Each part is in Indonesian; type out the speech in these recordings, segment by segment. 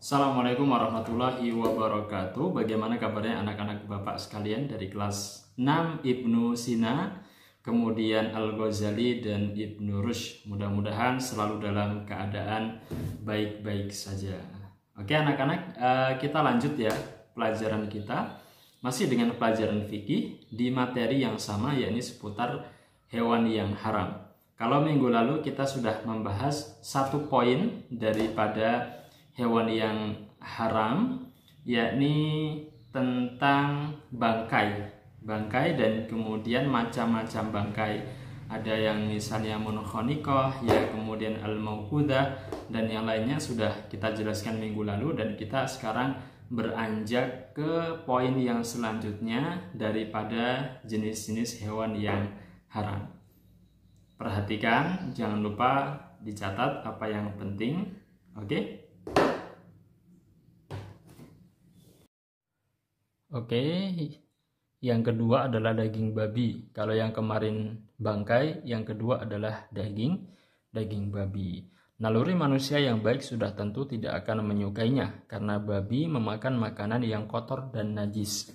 Assalamualaikum warahmatullahi wabarakatuh. Bagaimana kabarnya anak-anak Bapak sekalian dari kelas 6 Ibnu Sina, kemudian Al-Ghazali dan Ibnu Rushd. Mudah-mudahan selalu dalam keadaan baik-baik saja. Oke anak-anak, kita lanjut ya pelajaran kita. Masih dengan pelajaran fikih di materi yang sama, yakni seputar hewan yang haram. Kalau minggu lalu kita sudah membahas satu poin daripada hewan yang haram, yakni tentang bangkai dan kemudian macam-macam bangkai. Ada yang misalnya monokhonikoh, ya kemudian al-mauqudah dan yang lainnya sudah kita jelaskan minggu lalu, dan kita sekarang beranjak ke poin yang selanjutnya daripada jenis-jenis hewan yang haram. Perhatikan, jangan lupa dicatat apa yang penting. Oke? Oke, yang kedua adalah daging babi. Kalau yang kemarin bangkai, yang kedua adalah daging babi. Naluri manusia yang baik sudah tentu tidak akan menyukainya, karena babi memakan makanan yang kotor dan najis.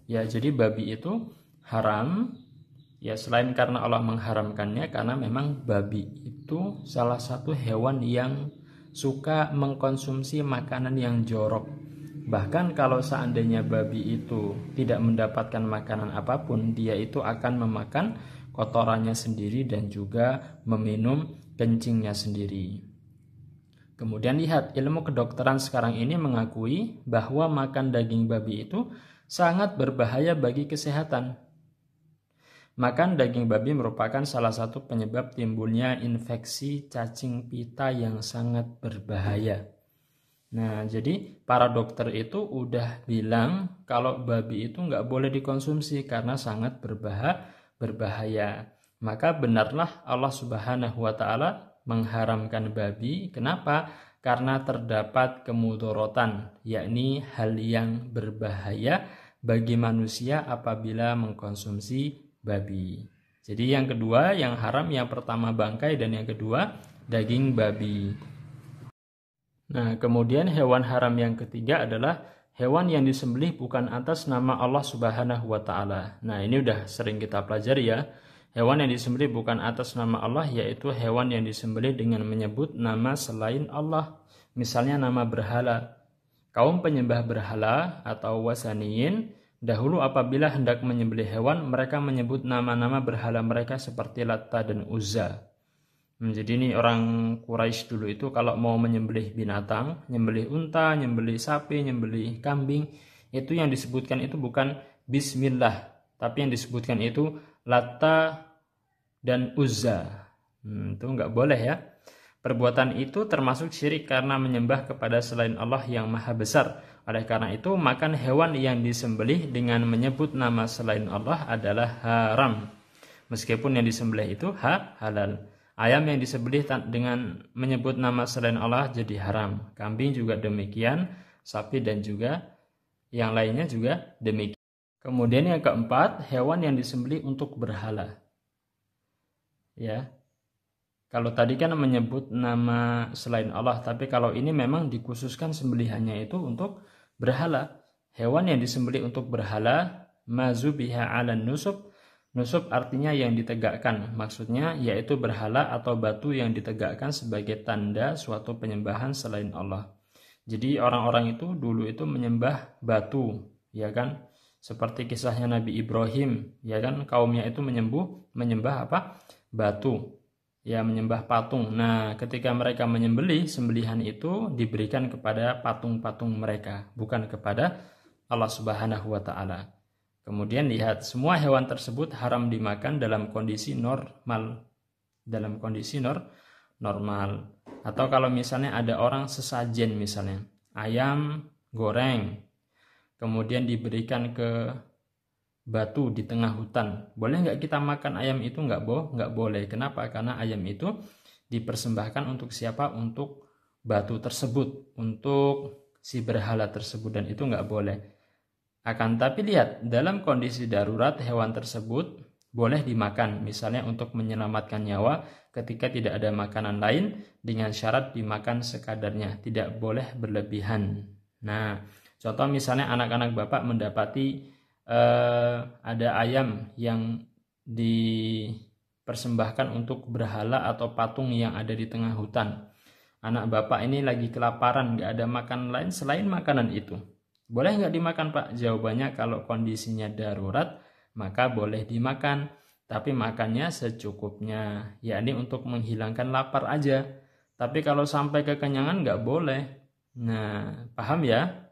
Ya, jadi babi itu haram. Ya, selain karena Allah mengharamkannya, karena memang babi itu salah satu hewan yang suka mengkonsumsi makanan yang jorok. Bahkan kalau seandainya babi itu tidak mendapatkan makanan apapun, dia itu akan memakan kotorannya sendiri dan juga meminum kencingnya sendiri. Kemudian lihat, ilmu kedokteran sekarang ini mengakui bahwa makan daging babi itu sangat berbahaya bagi kesehatan. Makan daging babi merupakan salah satu penyebab timbulnya infeksi cacing pita yang sangat berbahaya. Nah, jadi para dokter itu udah bilang kalau babi itu nggak boleh dikonsumsi karena sangat berbahaya. Maka benarlah Allah Subhanahu wa Ta'ala mengharamkan babi. Kenapa? Karena terdapat kemudorotan, yakni hal yang berbahaya bagi manusia apabila mengkonsumsi babi. Jadi yang kedua yang haram, yang pertama bangkai dan yang kedua daging babi. Nah, kemudian hewan haram yang ketiga adalah hewan yang disembelih bukan atas nama Allah Subhanahu wa Ta'ala. Nah, ini udah sering kita pelajari ya. Hewan yang disembelih bukan atas nama Allah yaitu hewan yang disembelih dengan menyebut nama selain Allah. Misalnya nama berhala. Kaum penyembah berhala atau wasaniyin dahulu apabila hendak menyembelih hewan, mereka menyebut nama-nama berhala mereka seperti Latta dan Uzza. Jadi ini orang Quraisy dulu itu kalau mau menyembelih binatang, nyembelih unta, nyembelih sapi, nyembelih kambing, itu yang disebutkan itu bukan Bismillah, tapi yang disebutkan itu Latta dan Uzza. Itu nggak boleh ya. Perbuatan itu termasuk syirik karena menyembah kepada selain Allah yang maha besar. Oleh karena itu, makan hewan yang disembelih dengan menyebut nama selain Allah adalah haram. Meskipun yang disembelih itu halal. Ayam yang disembelih dengan menyebut nama selain Allah jadi haram. Kambing juga demikian, sapi dan juga yang lainnya juga demikian. Kemudian yang keempat, hewan yang disembelih untuk berhala. Ya. Kalau tadi kan menyebut nama selain Allah, tapi kalau ini memang dikhususkan sembelihannya itu untuk berhala. Hewan yang disembelih untuk berhala, mazubiha 'alan nusub. Nusub artinya yang ditegakkan, maksudnya yaitu berhala atau batu yang ditegakkan sebagai tanda suatu penyembahan selain Allah. Jadi orang-orang itu dulu itu menyembah batu, ya kan? Seperti kisahnya Nabi Ibrahim, ya kan? Kaumnya itu menyembah apa? Batu, ya menyembah patung. Nah, ketika mereka menyembelih, sembelihan itu diberikan kepada patung-patung mereka, bukan kepada Allah Subhanahu wa Ta'ala. Kemudian lihat, semua hewan tersebut haram dimakan dalam kondisi normal. Atau kalau misalnya ada orang sesajen, misalnya ayam goreng, kemudian diberikan ke batu di tengah hutan. Boleh nggak kita makan ayam itu? Nggak boleh. Kenapa? Karena ayam itu dipersembahkan untuk siapa? Untuk batu tersebut, untuk si berhala tersebut, dan itu nggak boleh. Akan tapi lihat, dalam kondisi darurat hewan tersebut boleh dimakan, misalnya untuk menyelamatkan nyawa ketika tidak ada makanan lain, dengan syarat dimakan sekadarnya, tidak boleh berlebihan. Nah, contoh misalnya anak-anak bapak mendapati ada ayam yang dipersembahkan untuk berhala atau patung yang ada di tengah hutan. Anak bapak ini lagi kelaparan, nggak ada makanan lain selain makanan itu. Boleh nggak dimakan, Pak? Jawabannya kalau kondisinya darurat, maka boleh dimakan, tapi makannya secukupnya, yakni untuk menghilangkan lapar aja. Tapi kalau sampai kekenyangan nggak boleh. Nah, paham ya?